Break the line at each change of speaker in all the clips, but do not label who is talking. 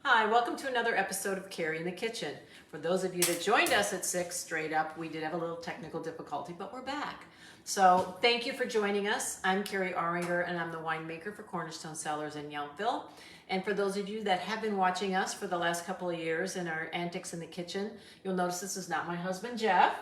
Hi, welcome to another episode of Kari in the Kitchen. For those of you that joined us at 6 straight up, we did have a little technical difficulty, but we're back. So thank you for joining us. I'm Kari Aringer, and I'm the winemaker for Cornerstone Cellars in Yountville. And for those of you that have been watching us for the last couple of years in our antics in the kitchen, you'll notice this is not my husband, Jeff.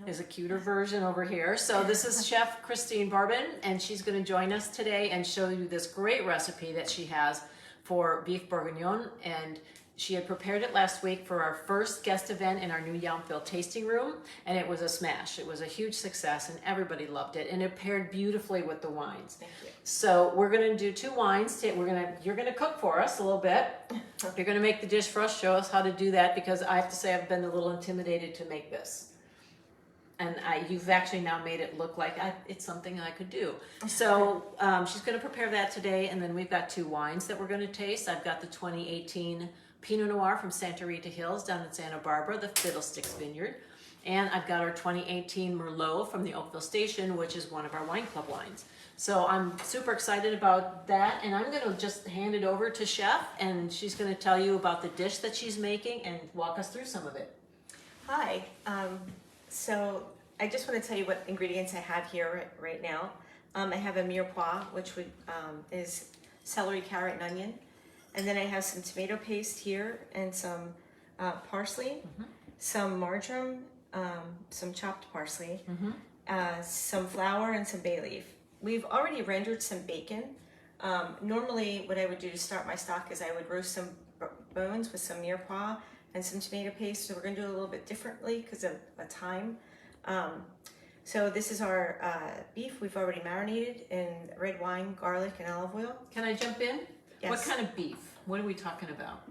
There's a cuter version over here. So this is Chef Christine Barbin, and she's going to join us today and show you this great recipe that she has for Bœuf Bourgignon, and she had prepared it last week for our first guest event in our new Yountville tasting room, and it was a smash. It was a huge success, and everybody loved it, and it paired beautifully with the wines.
Thank you.
So we're going to do 2 wines. You're going to cook for us a little bit. You're going to make the dish for us, show us how to do that, because I have to say I've been a little intimidated to make this. And you've actually now made it look like it's something I could do. So she's going to prepare that today, and then we've got 2 wines that we're going to taste. I've got the 2018 Pinot Noir from Santa Rita Hills down in Santa Barbara, the Fiddlesticks Vineyard. And I've got our 2018 Merlot from the Oakville Station, which is one of our wine club wines. So I'm super excited about that, and I'm going to just hand it over to Chef, and she's going to tell you about the dish that she's making and walk us through some of it.
Hi. So I just want to tell you what ingredients I have here right now. I have a Mirepoix, which is celery, carrot, and onion. And then I have some tomato paste here and some parsley, some marjoram, some chopped parsley, some flour, and some bay leaf. We've already rendered some bacon. Normally what I would do to start my stock is I would roast some bones with some Mirepoix and some tomato paste. So we're going to do it a little bit differently because of the time. So this is our beef. We've already marinated in red wine, garlic, and olive oil.
Can I jump in?
Yes.
What kind of beef? What are we talking about?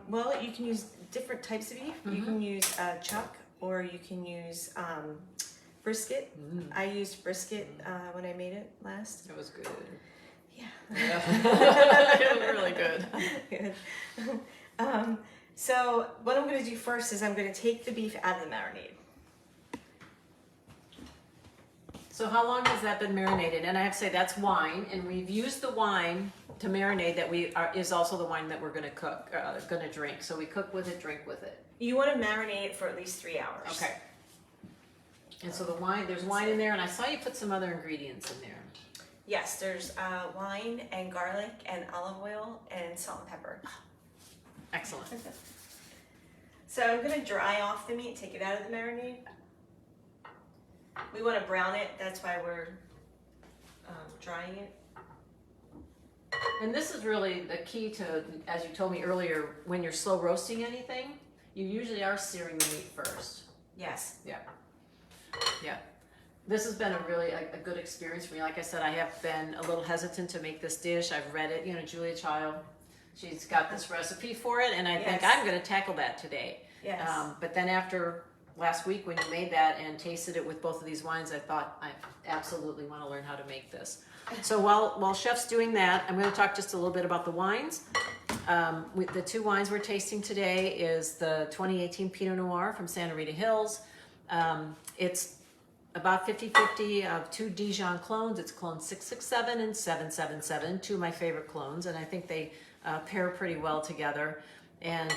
Well, you can use different types of beef. You can use chuck, or you can use brisket. I used brisket when I made it last.
It was good.
Yeah.
It was really good.
Good. So what I'm going to do first is I'm going to take the beef out of the marinade.
So how long has that been marinated? And I have to say that's wine, and we've used the wine to marinate that is also the wine that we're going to cook, going to drink. So we cook with it, drink with it.
You want to marinate it for at least 3 hours.
Okay. And so there's wine in there, and I saw you put some other ingredients in there.
Yes, there's wine and garlic and olive oil and salt and pepper.
Excellent.
So I'm going to dry off the meat, take it out of the marinade. We want to brown it, that's why we're drying it.
And this is really the key to, as you told me earlier, when you're slow roasting anything, you usually are searing the meat first.
Yes.
Yeah. Yeah. This has been a really a good experience for me. Like I said, I have been a little hesitant to make this dish. I've read it, Julia Child, she's got this recipe for it, and I think I'm going to tackle that today.
Yes.
But then after last week when you made that and tasted it with both of these wines, I thought I absolutely want to learn how to make this. So while Chef's doing that, I'm going to talk just a little bit about the wines. With the 2 wines we're tasting today is the 2018 Pinot Noir from Santa Rita Hills. It's about 50-50 of 2 Dijon clones. It's clone 667 and 777, 2 of my favorite clones, and I think they pair pretty well together. And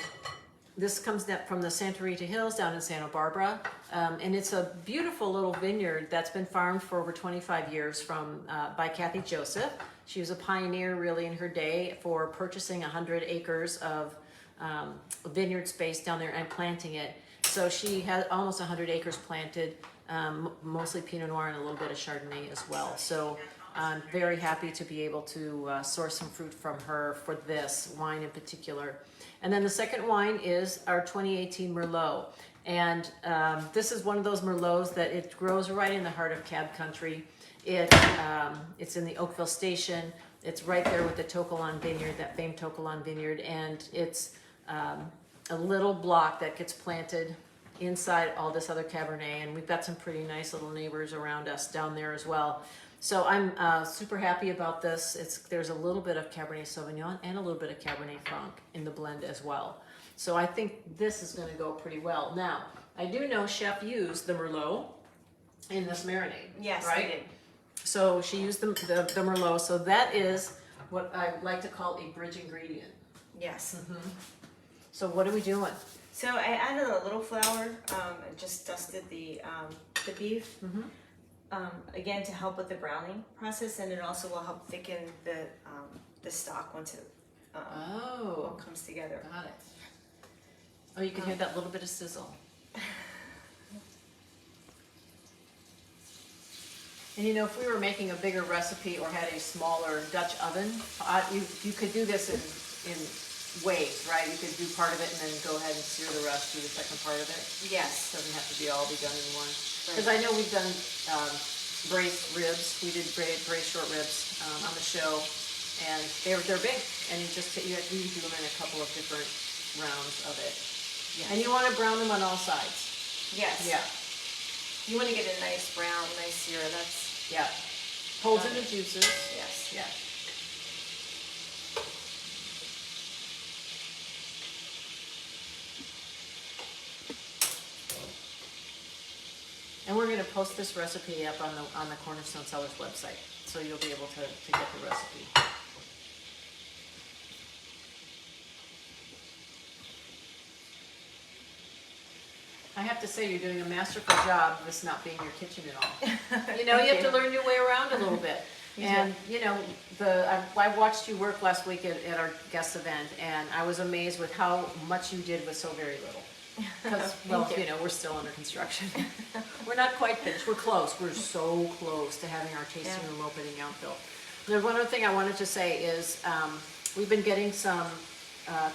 this comes from the Santa Rita Hills down in Santa Barbara, and it's a beautiful little vineyard that's been farmed for over 25 years by Kathy Joseph. She was a pioneer really in her day for purchasing 100 acres of vineyard space down there and planting it. So she had almost 100 acres planted, mostly Pinot Noir and a little bit of Chardonnay as well. So I'm very happy to be able to source some fruit from her for this wine in particular. And then the second wine is our 2018 Merlot. And this is one of those Merlots that it grows right in the heart of Cab Country. It's in the Oakville Station. It's right there with the Tokelon Vineyard, that famed Tokelon Vineyard. And it's a little block that gets planted inside all this other Cabernet. And we've got some pretty nice little neighbors around us down there as well. So I'm super happy about this. There's a little bit of Cabernet Sauvignon and a little bit of Cabernet Franc in the blend as well. So I think this is going to go pretty well. Now, I do know Chef used the Merlot in this marinade.
Yes,
right?
I did.
So she used the Merlot. So that is what I like to call a bridge ingredient.
Yes.
So what are we doing?
So I added a little flour and just dusted the beef. Again, to help with the browning process, and it also will help thicken the stock once it all comes together.
Got it. Oh, you can hear that little bit of sizzle. And you know, if we were making a bigger recipe or had a smaller Dutch oven, you could do this in waves, right? You could do part of it and then go ahead and sear the rest, do the second part of it.
Yes.
Doesn't have to be all be done in one. Because I know we've done braised ribs. We did braised short ribs on the show, and they're big, and you do them in a couple of different rounds of it.
Yes.
And you want to brown them on all sides.
Yes.
Yeah.
You want to get a nice brown, nice sear. That's
Yeah. Holds in the juices.
yes.
Yeah. And we're going to post this recipe up on the Cornerstone Cellars website, so you'll be able to get the recipe. I have to say, you're doing a masterful job, this not being your kitchen at all. You know, you have to learn your way around a little bit. And, you know, I watched you work last week at our guest event, and I was amazed with how much you did with so very little. Because, well, you know, we're still under construction. We're not quite finished. We're close. We're so close to having our tasting room open in Yountville. There's one other thing I wanted to say is we've been getting some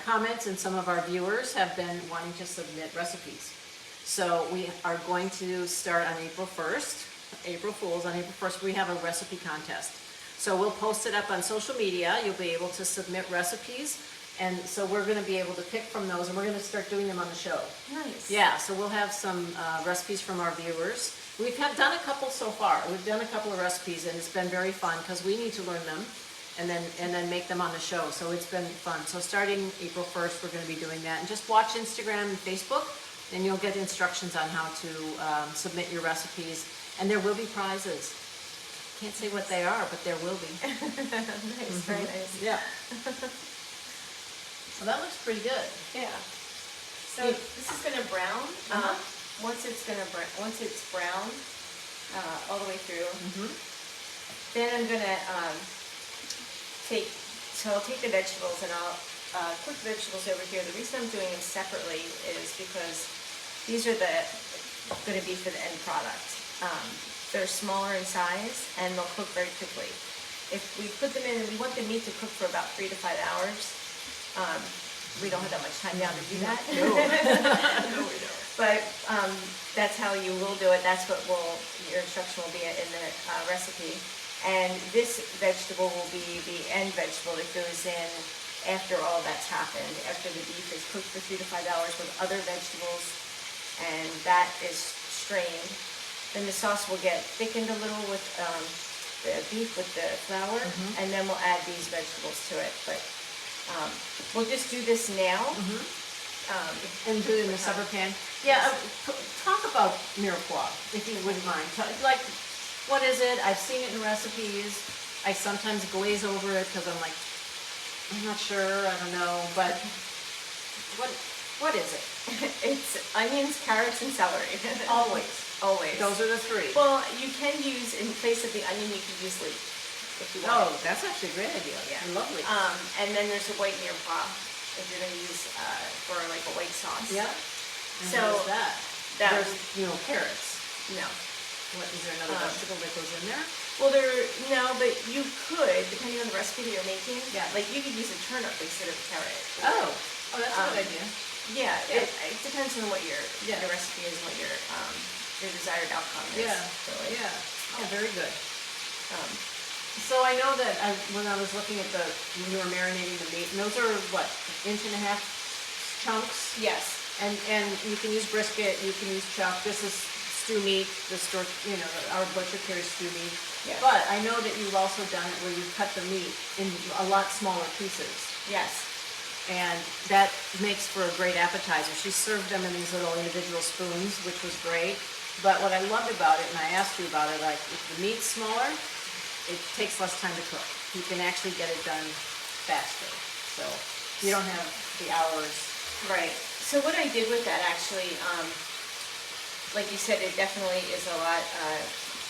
comments, and some of our viewers have been wanting to submit recipes. So we are going to start on April 1st, April Fools. On April 1st, we have a recipe contest. So we'll post it up on social media. You'll be able to submit recipes. And so we're going to be able to pick from those, and we're going to start doing them on the show.
Nice.
Yeah, so we'll have some recipes from our viewers. We've done a couple so far. We've done a couple of recipes, and it's been very fun because we need to learn them and then make them on the show. So it's been fun. So starting April 1st, we're going to be doing that. And just watch Instagram and Facebook, and you'll get instructions on how to submit your recipes. And there will be prizes. Can't say what they are, but there will be.
Nice, very nice.
Yeah. Well, that looks pretty good.
Yeah. So this is going to brown. Once it's brown all the way through, then I'm going to I'll take the vegetables and I'll cook the vegetables over here. The reason I'm doing them separately is because these are going to be for the end product. They're smaller in size and they'll cook very quickly. If we put them in, we want the meat to cook for about 3 to 5 hours. We don't have that much time now to do that.
No. No, we don't.
But that's how you will do it. That's what your instruction will be in the recipe. And this vegetable will be the end vegetable that goes in after all that's happened, after the beef is cooked for 3 to 5 hours with other vegetables, and that is strained. Then the sauce will get thickened a little with the beef with the flour, and then we'll add these vegetables to it. But we'll just do this now.
And do it in a separate pan. Yeah, talk about Mirepoix, if you wouldn't mind. Like, what is it? I've seen it in recipes. I sometimes glaze over it because I'm like, I'm not sure, I don't know, but what is it?
It's onions, carrots, and celery.
Always.
Always.
Those are the three.
Well, you can use, in place of the onion, you can use leek. If you want.
Oh, that's actually a great idea.
Yeah.
Lovely.
And then there's a white Mirepoix if you're going to use for like a white sauce.
Yeah. And
So
how's that? There's, carrots.
No.
What, is there another vegetable that goes in there?
Well, no, but you could, depending on the recipe that you're making.
Yeah.
Like you could use a turnip instead of a carrot.
Oh, that's a good idea.
Yeah.
Yeah.
It depends on what your recipe is and what your desired outcome is.
Yeah.
Really.
Yeah. Oh, very good.
So
I know that when I was looking at when you were marinating the meat, and those are what, 1.5 inch chunks?
yes.
And you can use brisket, you can use chuck. This is stew meat. The store, our butcher carries stew meat.
Yes.
But I know that you've also done it where you cut the meat in a lot smaller pieces.
Yes.
And that makes for a great appetizer. She served them in these little individual spoons, which was great. But what I loved about it, and I asked you about it, like if the meat's smaller, it takes less time to cook. You can actually get it done faster. So You don't have the hours.
Right. So what I did with that actually, like you said, it definitely is a lot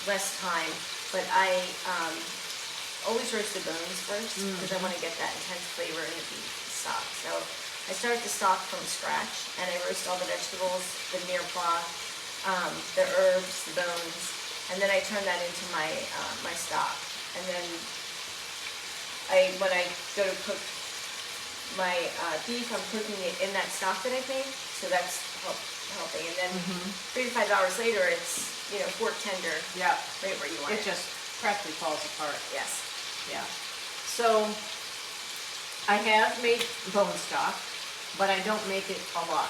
less time, but I always roast the bones first because I want to get that intense flavor in the beef stock. So I start the stock from scratch and I roast all the vegetables, the mirepoix, the herbs, the bones, and then I turn that into my my stock. And then when I go to cook my beef, I'm cooking it in that stock that I made, so that's helping. And then 3 to 5 hours later, it's fork tender.
Yeah.
Right where you want it.
It just practically falls apart.
Yes.
Yeah. So I have made bone stock, but I don't make it a lot.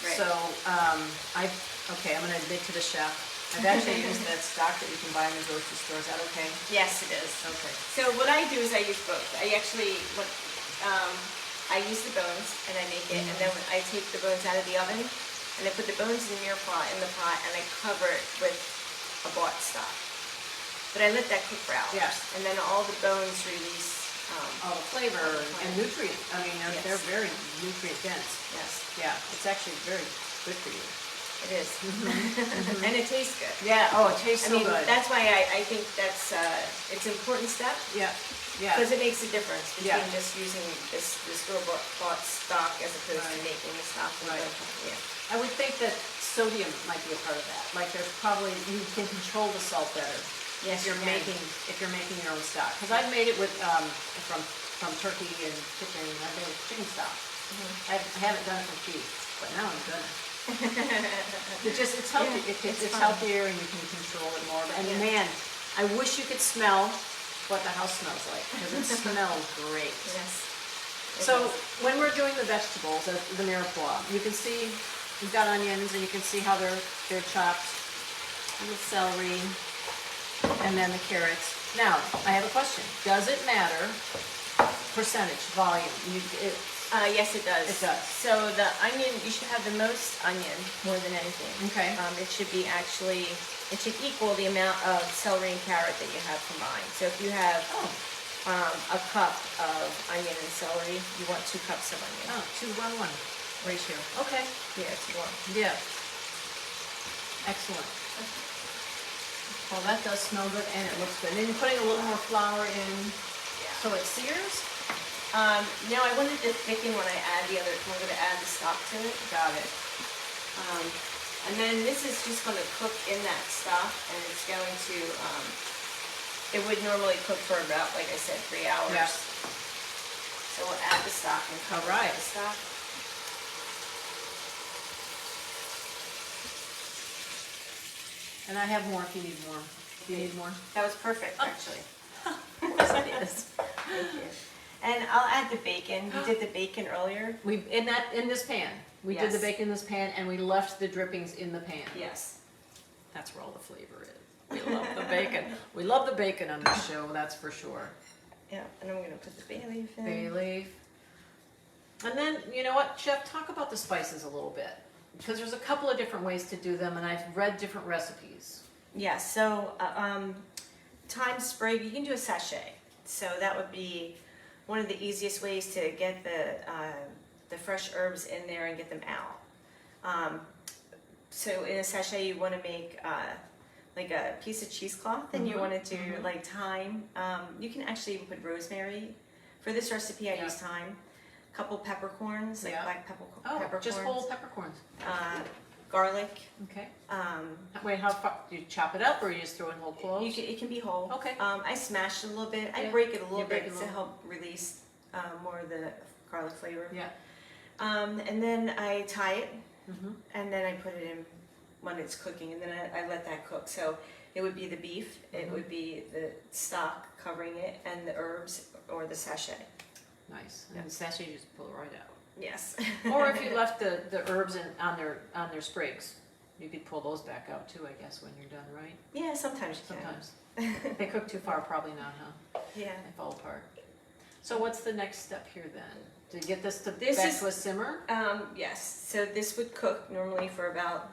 Right.
So I'm gonna admit to the chef, I've actually used that stock that you can buy in the grocery store. Is that okay?
Yes, it is.
Okay.
So what I do is I use both. I actually I use the bones and I make it, and then I take the bones out of the oven and I put the bones in the mirepoix in the pot and I cover it with a bought stock. But I let that cook for hours.
Yes.
And then all the bones release.
All the flavor and nutrient. I mean, they're very nutrient dense.
Yes.
Yeah, it's actually very good for you.
It is. And it tastes good.
Yeah. Oh, it tastes so good.
That's why I think that's it's an important step.
Yeah. Yeah.
Because it makes a difference between
Yeah.
just using this store-bought stock as opposed to making the stock.
Right.
Yeah.
I would think that sodium might be a part of that. Like there's probably, you can control the salt better.
Yes,
if you're making your own stock. Because I've made it with from turkey and chicken. I've made it with chicken stock. I haven't done it with beef, but now I'm gonna. It's healthy.
Yeah,
It's healthier and you can control it more. And man, I wish you could smell what the house smells like because it smells great.
Yes.
So when we're doing the vegetables, the mirepoix, you can see we've got onions and you can see how they're chopped. And the celery. And then the carrots. Now, I have a question. Does it matter percentage, volume?
Yes, it does.
It does.
So the onion, you should have the most onion more than anything.
Okay.
It should equal the amount of celery and carrot that you have combined. So if you have a cup of onion and celery, you want 2 cups of onion.
Oh, 2:1 ratio. Okay.
Yeah, 2:1.
Yeah. Excellent. Well, that does smell good and it looks good. And then you're putting a little more flour in so it sears?
No, I wanted to thicken when I add I'm going to add the stock to it.
Got it.
And then this is just going to cook in that stock, and it's going to, it would normally cook for about, like I said, 3 hours.
Yeah.
So we'll add the stock and cover the stock.
And I have more if you need more. Do you need more?
That was perfect, actually.
Yes, it is.
Thank you. And I'll add the bacon. We did the bacon earlier.
In this pan. We did the bacon in this pan and we left the drippings in the pan.
Yes.
That's where all the flavor is. We love the bacon. We love the bacon on this show, that's for sure.
Yeah, and I'm going to put the bay leaf in.
Bay leaf. And then, you know what, Chef, talk about the spices a little bit. Because there's a couple of different ways to do them and I've read different recipes.
Yeah, so thyme sprig, you can do a sachet. So that would be one of the easiest ways to get the fresh herbs in there and get them out. So in a sachet, you want to make like a piece of cheesecloth, and you want to do like thyme. You can actually even put rosemary. For this recipe, I use thyme. A couple peppercorns, like black peppercorns.
Just whole peppercorns.
Garlic.
Okay. Wait, how far do you chop it up, or you just throw in whole cloves?
It can be whole.
Okay.
I smash it a little bit. I
Yeah.
break it a little
You break
bit
it a
to
little.
help release more of the garlic flavor.
Yeah.
And then I tie it, and then I put it in when it's cooking, and then I let that cook. So it would be the beef, it would be the stock covering it, and the herbs or the sachet.
Nice. And the sachet you just pull it right out.
Yes.
Or if you left the herbs on their sprigs, you could pull those back out too, I guess, when you're done, right?
Yeah, sometimes you can.
Sometimes. They cook too far, probably not, huh?
Yeah.
They fall apart. So what's the next step here then? To get this to a simmer?
Yes. So this would cook normally for about,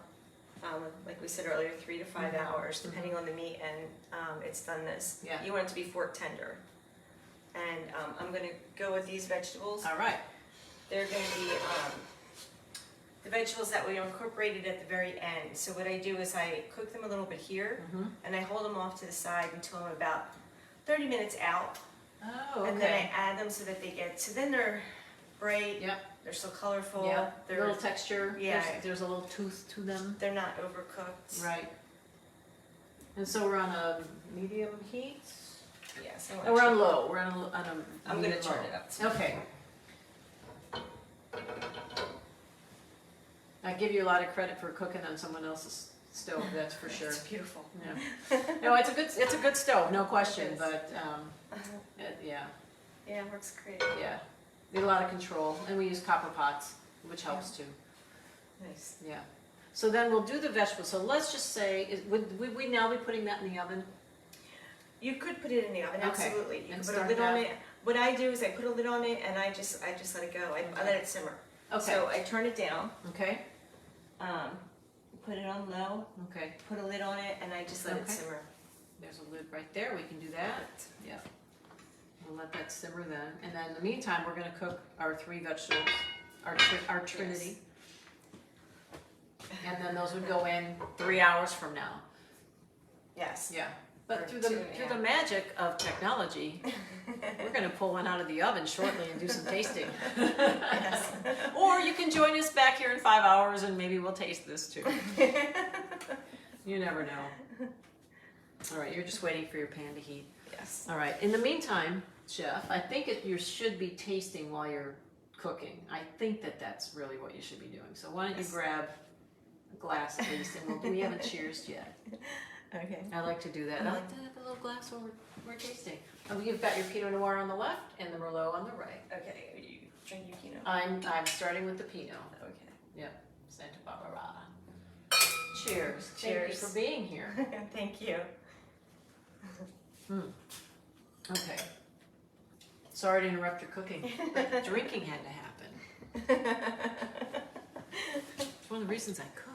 like we said earlier, 3 to 5 hours, depending on the meat and its doneness.
Yeah.
You want it to be fork tender. And I'm going to go with these vegetables.
All right.
they're going to be the vegetables that we incorporated at the very end. So what I do is I cook them a little bit here, and I hold them off to the side until I'm about 30 minutes out.
Oh, okay.
And then I add them so that they get, so then they're bright,
Yep.
they're so colorful,
Yep.
they're,
Little texture.
Yeah.
There's a little tooth to them.
they're not overcooked.
Right. And so we're on a medium heat.
Yes.
Oh, we're on low. We're on a
I'm going
medium
to turn
low.
it up. too.
Okay. I give you a lot of credit for cooking on someone else's stove. That's for sure.
It's beautiful.
Yeah. No, it's a good stove, no question.
It is.
But yeah,
Yeah, it works great.
yeah. Need a lot of control, and we use copper pots, which helps too.
Nice.
Yeah. So then we'll do the vegetables. So let's just say, would we now be putting that in the oven?
You could put it in the oven,
Okay.
absolutely. You
And
can put a
start
lid on
that.
it. What I do is I put a lid on it and I just let it go. I let it simmer.
Okay.
So I turn it down,
Okay.
put it on low,
Okay.
put a lid on it, and I just let it
Okay.
simmer.
There's a lid right there. We can do that. Yeah. We'll let that simmer then. And then in the meantime, we're going to cook our 3 vegetables, our trinity. And then those would go in 3 hours from now.
Yes.
Yeah.
Or
But through
2 and a
the
half.
magic of technology, we're going to pull one out of the oven shortly and do some tasting.
Yes.
Or you can join us back here in 5 hours and maybe we'll taste this too. You never know. All right, you're just waiting for your pan to heat.
Yes.
All right. In the meantime, Chef, I think you should be tasting while you're cooking. I think that's really what you should be doing. So why don't you
Yes.
grab a glass at least, and we haven't cheersed yet.
Okay.
I like to do that. I like to have a little glass while we're tasting. And you've got your Pinot Noir on the left and the Merlot on the right.
Okay. You drink your Pinot.
I'm starting with the Pinot.
Okay.
Yep. Santa Barbara. Cheers. Thank
Cheers.
you for being here.
Thank you.
Okay. Sorry to interrupt your cooking, but drinking had to happen. It's one of the reasons I cook.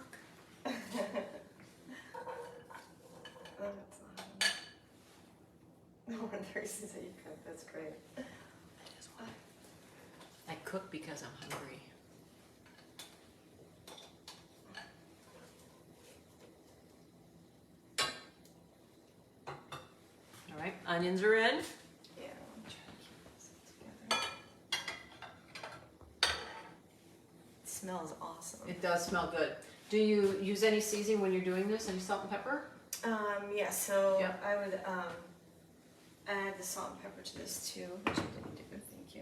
No one of the reasons that you cook. That's great.
That is why. I cook because I'm hungry. All right, onions are in.
Yeah. I'm trying to keep this together. It smells awesome.
It does smell good. Do you use any seasoning when you're doing this? Any salt and pepper?
Yeah, so
Yep.
I would add the salt and pepper to this too, which I didn't do. Thank you.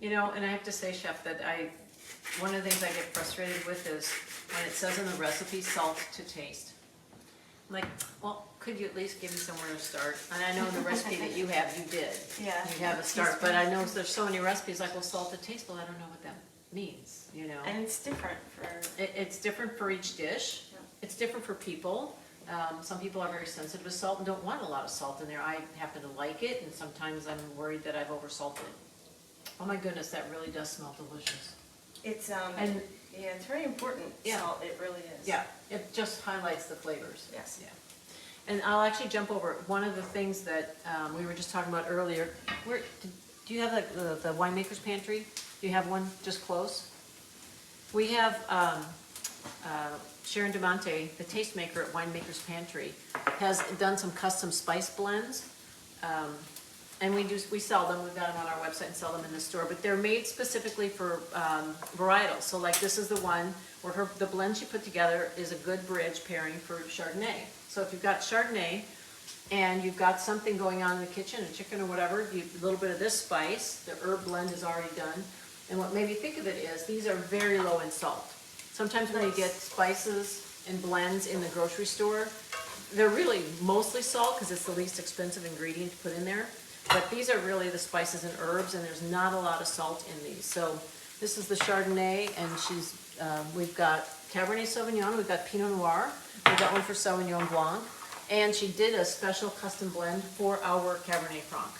You know, and I have to say, Chef, that one of the things I get frustrated with is when it says in the recipe, salt to taste. I'm like, well, could you at least give me somewhere to start? And I know the recipe that you have, you did.
Yeah.
You have a start, but I know there's so many recipes like, well, salt to taste, well, I don't know what that means, you know?
And it's different for.
It's different for each dish.
Yeah.
It's different for people. Some people are very sensitive to salt and don't want a lot of salt in there. I happen to like it, and sometimes I'm worried that I've oversalted it. Oh my goodness, that really does smell delicious.
It's
And
yeah, it's very important.
Yeah.
Salt, it really is.
yeah, it just highlights the flavors.
Yes.
Yeah. And I'll actually jump over one of the things that we were just talking about earlier. Do you have the winemaker's pantry? Do you have one just close? We have Sharon DeMonte, the tastemaker at Winemaker's Pantry, has done some custom spice blends. And we sell them, we've got them on our website and sell them in the store, but they're made specifically for varietals. So like this is the one where the blend she put together is a good bridge pairing for Chardonnay. So if you've got Chardonnay and you've got something going on in the kitchen, a chicken or whatever, a little bit of this spice, the herb blend is already done. And what made me think of it is these are very low in salt. Sometimes when you get spices and blends in the grocery store, they're really mostly salt because it's the least expensive ingredient to put in there. But these are really the spices and herbs, and there's not a lot of salt in these. So this is the Chardonnay, and we've got Cabernet Sauvignon, we've got Pinot Noir, we've got one for Sauvignon Blanc, and she did a special custom blend for our Cabernet Franc.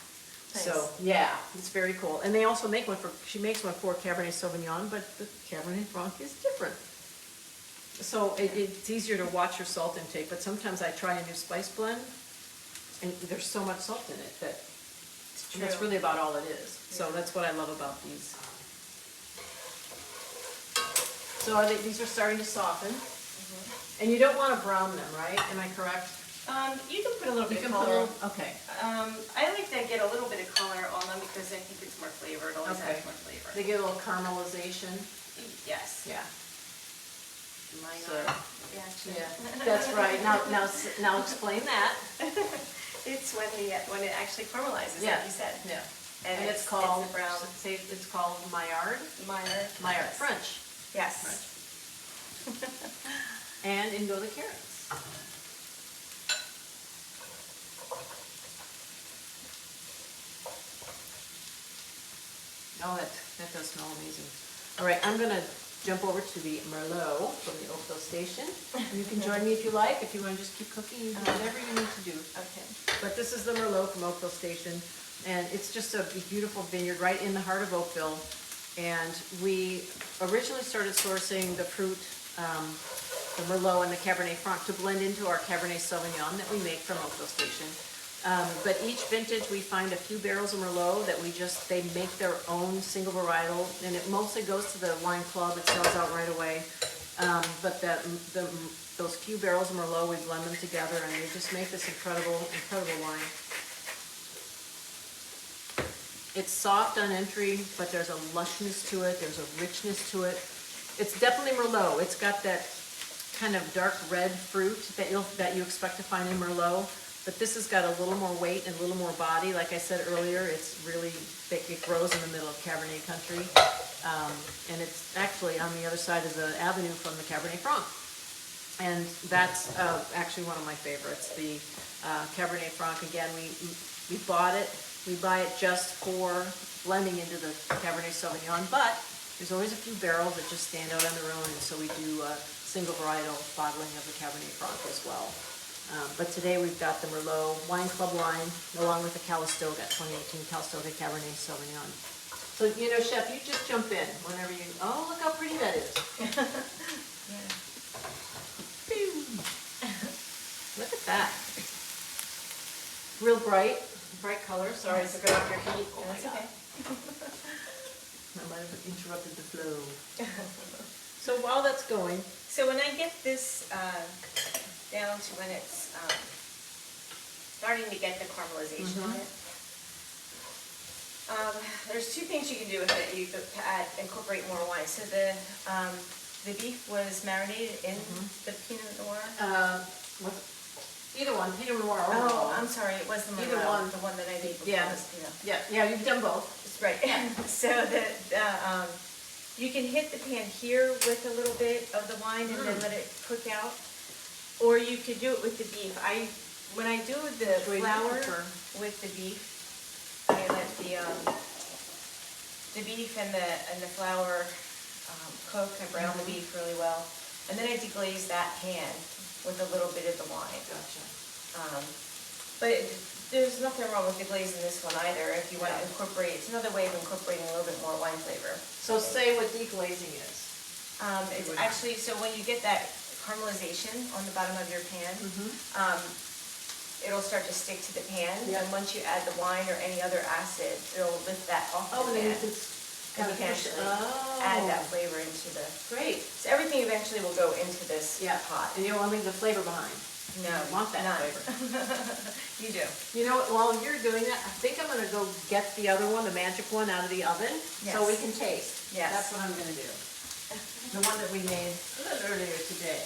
Nice.
So yeah, it's very cool. And they also make she makes one for Cabernet Sauvignon, but the Cabernet Franc is different. So it's easier to watch your salt intake, but sometimes I try a new spice blend, and there's so much salt in it that And that's
True.
really about all it is. So
Yeah.
that's what I love about these. So these are starting to soften. And you don't want to brown them, right? Am I correct?
You can put a little
You
bit
can
of
put a
color.
little, okay.
I like to get a little bit of color on them because I think it's more flavor. It always
Okay.
has more flavor.
They get a little caramelization.
Yes.
Yeah.
Mine
So,
are. Yeah.
that's right. Now explain that.
It's when it actually caramelizes,
Yeah.
like you said.
Yeah.
And
it's called,
the brown
say it's called Maillard.
Maillard.
Maillard,
Yes.
French.
Yes.
And in go the carrots. Oh, that does smell amazing. All right, I'm gonna jump over to the Merlot from the Oakville Station. You can join me if you like. If you want to just keep cooking, you do whatever you need to do.
Okay.
But this is the Merlot from Oakville Station, and it's just a beautiful vineyard right in the heart of Oakville. And we originally started sourcing the fruit, the Merlot and the Cabernet Franc to blend into our Cabernet Sauvignon that we make from Oakville Station. But each vintage, we find a few barrels of Merlot that they make their own single varietal, and it mostly goes to the wine club. It sells out right away. But those few barrels of Merlot, we blend them together, and they just make this incredible wine. It's soft on entry, but there's a lushness to it. There's a richness to it. It's definitely Merlot. It's got that kind of dark red fruit that you expect to find in Merlot. But this has got a little more weight and a little more body. Like I said earlier, it's really thick. It grows in the middle of Cabernet country. And it's actually on the other side of the avenue from the Cabernet Franc. And that's actually one of my favorites. The Cabernet Franc, again, we bought it. We buy it just for blending into the Cabernet Sauvignon, but there's always a few barrels that just stand out on their own, and so we do a single varietal bottling of the Cabernet Franc as well. But today we've got the Merlot Wine Club line, along with the Calistoga, 2018 Calistoga Cabernet Sauvignon. So, Chef, you just jump in whenever you, oh, look how pretty that is.
Yeah.
Look at that. Real bright color. Sorry to go off your heat. Oh my
That's
God.
okay.
I might have interrupted the flow. So while that's going,
So when I get this down to when it's starting to get the caramelization on it, there's two things you can do with it. You could incorporate more wine. So the beef was marinated in the Pinot Noir.
either one, Pinot Noir or
Oh,
Merlot.
I'm sorry, it was the
Either
Merlot,
one.
the one that I made before
Yeah.
was Pinot.
Yeah, you've done both.
That's right. So you can hit the pan here with a little bit of the wine and then let it cook out, or you could do it with the beef. When I do the
Which way do you
flour
prefer?
with the beef, I let the beef and the flour cook. I brown the beef really well, and then I deglaze that pan with a little bit of the wine.
Gotcha.
But there's nothing wrong with deglazing this one either if you want to incorporate. It's another way of incorporating a little bit more wine flavor.
So say what deglazing is.
It's actually, so when you get that caramelization on the bottom of your pan, it'll start to stick to the pan.
Yeah.
And once you add the wine or any other acid, it'll lift that off
Oh,
the
and then
pan.
it's
And
kind
you
of
can
push.
actually add that flavor into the,
Great.
so everything eventually will go into this
Yeah.
pot.
And you don't want to leave the flavor behind.
No,
You want that
none.
flavor.
You do.
You know what, while you're doing that, I think I'm gonna go get the other one, the magic one, out of the oven, so
Yes.
we can taste.
Yes.
That's what I'm gonna do. The one that we made a little earlier today.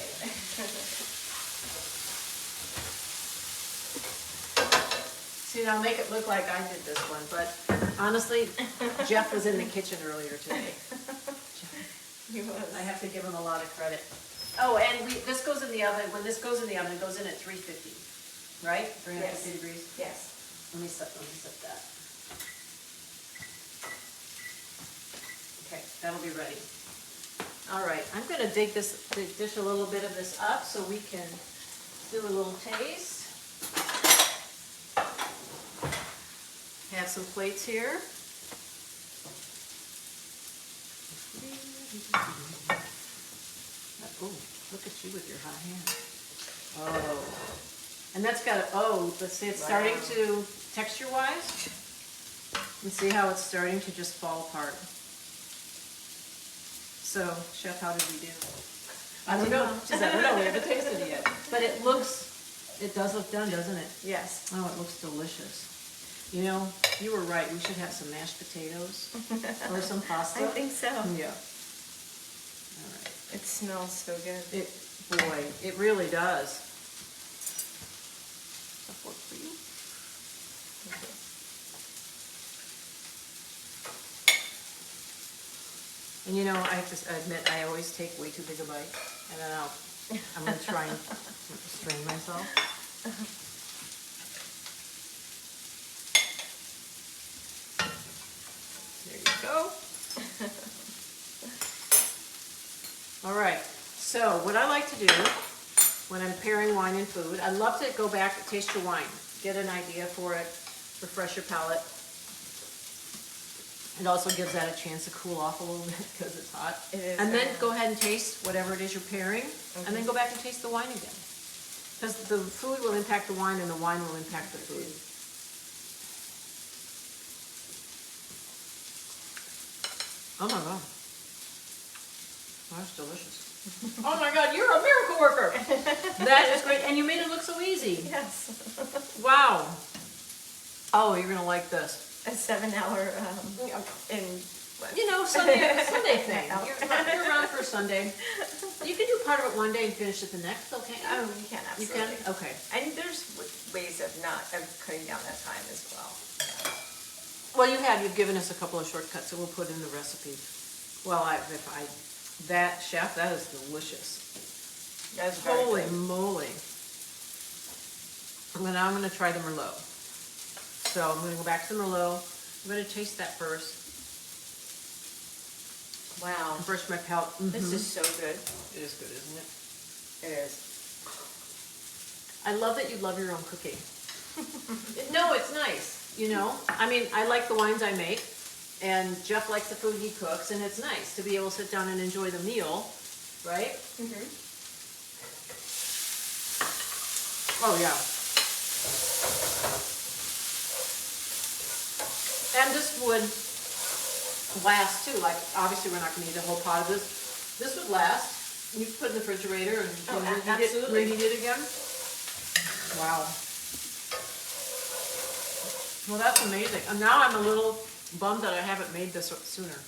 See, now make it look like I did this one, but honestly, Jeff was in the kitchen earlier today. I have to give him a lot of credit. Oh, and this goes in the oven, when this goes in the oven, it goes in at 350, right? 350 degrees?
Yes.
Let me set that. Okay, that'll be ready. All right, I'm gonna dish a little bit of this up so we can do a little taste. Have some plates here. Oh, look at you with your hot hand. Oh. And that's got, let's see, it's starting to, texture-wise, And see how it's starting to just fall apart. So, Chef, how did we do? I don't know. She said, I don't know, we haven't tasted it yet. But it does look done, doesn't it?
Yes.
Oh, it looks delicious. You know, you were right. We should have some mashed potatoes or some pasta.
I think so.
Yeah. All right.
It smells so good.
Boy, it really does. That work for you? And you know, I have to admit, I always take way too big a bite, and then I'm going to try and restrain myself. There you go. All right, so what I like to do when I'm pairing wine and food, I love to go back and taste your wine, get an idea for it, refresh your palate. It also gives that a chance to cool off a little bit because it's hot.
It is.
And then go ahead and taste whatever it is you're pairing, and then go back and taste the wine again. Because the food will impact the wine and the wine will impact the food. Oh my God. Oh, that's delicious. Oh my God, you're a miracle worker. That is great. And you made it look so easy.
Yes.
Wow. Oh, you're going to like this.
A 7-hour in what?
You know, Sunday thing. You're around for a Sunday. You can do part of it one day and finish it the next, okay?
Oh, you can,
You
absolutely.
can? Okay.
And there's ways of cutting down that time as well.
Well, you've given us a couple of shortcuts that we'll put in the recipe. Well, that chef, that is delicious.
That's very
Holy
good.
moly. Now I'm going to try the Merlot. So I'm going to go back to the Merlot. I'm going to taste that first.
Wow.
Brush my palate.
This is so good.
It is good, isn't it?
It is.
I love that you love your own cooking. No, it's nice, you know? I mean, I like the wines I make, and Jeff likes the food he cooks, and it's nice to be able to sit down and enjoy the meal, right?
Mm-hmm.
Oh, yeah. And this would last too. Like, obviously, we're not going to eat a whole pot of this. This would last. You put it in the refrigerator and reheat it again. Wow. Well, that's amazing. And now I'm a little bummed that I haven't made this sooner.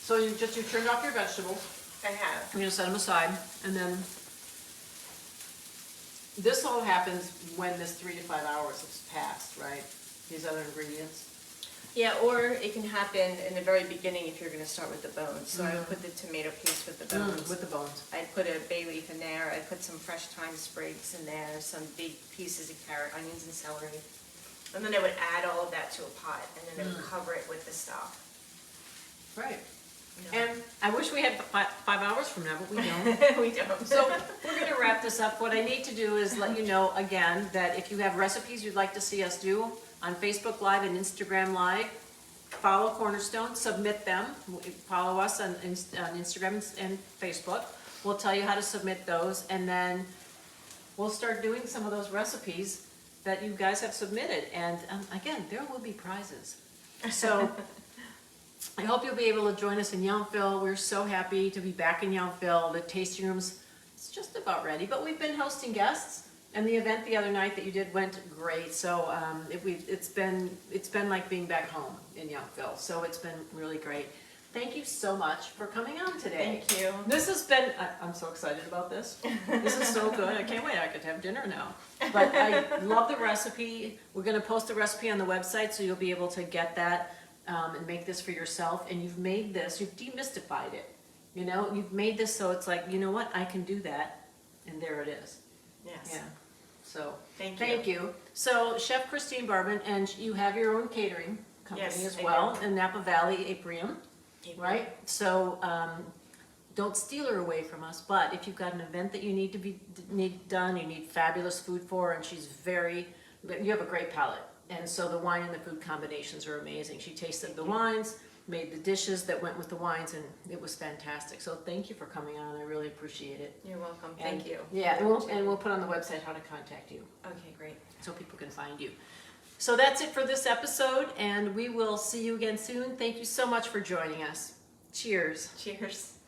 So you turned off your vegetables.
I have.
I'm going to set them aside, and then this all happens when this 3 to 5 hours has passed, right? These other ingredients.
Yeah, or it can happen in the very beginning if you're going to start with the bones. So I would put the tomato paste with the bones.
With the bones.
I'd put a bay leaf in there. I'd put some fresh thyme sprigs in there, some big pieces of carrot, onions, and celery. And then I would add all of that to a pot, and then I would cover it with the stock.
Right.
You know?
And I wish we had 5 hours from now, but we don't.
We don't.
So we're going to wrap this up. What I need to do is let you know again that if you have recipes you'd like to see us do on Facebook Live and Instagram Live, follow Cornerstone, submit them. Follow us on Instagram and Facebook. We'll tell you how to submit those, and then we'll start doing some of those recipes that you guys have submitted. And again, there will be prizes. So I hope you'll be able to join us in Yountville. We're so happy to be back in Yountville. The tasting room's it's just about ready, but we've been hosting guests, and the event the other night that you did went great. So it's been like being back home in Yountville. So it's been really great. Thank you so much for coming on today.
Thank you.
This has been, I'm so excited about this. This is so good. I can't wait. I could have dinner now. But I love the recipe. We're going to post the recipe on the website, so you'll be able to get that and make this for yourself. And you've made this, you've demystified it. You know, you've made this so it's like, you know what, I can do that. And there it is.
Yes.
Yeah. So
Thank you.
So Chef Christine Barbin, and you have your own catering company
Yes,
as
I
well
do.
in Napa Valley, Aprium. Right? So don't steal her away from us, but if you've got an event that you need done, you need fabulous food for, and you have a great palate. And so the wine and the food combinations are amazing. She tasted the wines, made the dishes that went with the wines, and it was fantastic. So thank you for coming on. I really appreciate it.
You're welcome.
And,
Thank you.
Yeah, and we'll put on the website how to contact you
Okay, great.
so people can find you. So that's it for this episode, and we will see you again soon. Thank you so much for joining us. Cheers.
Cheers.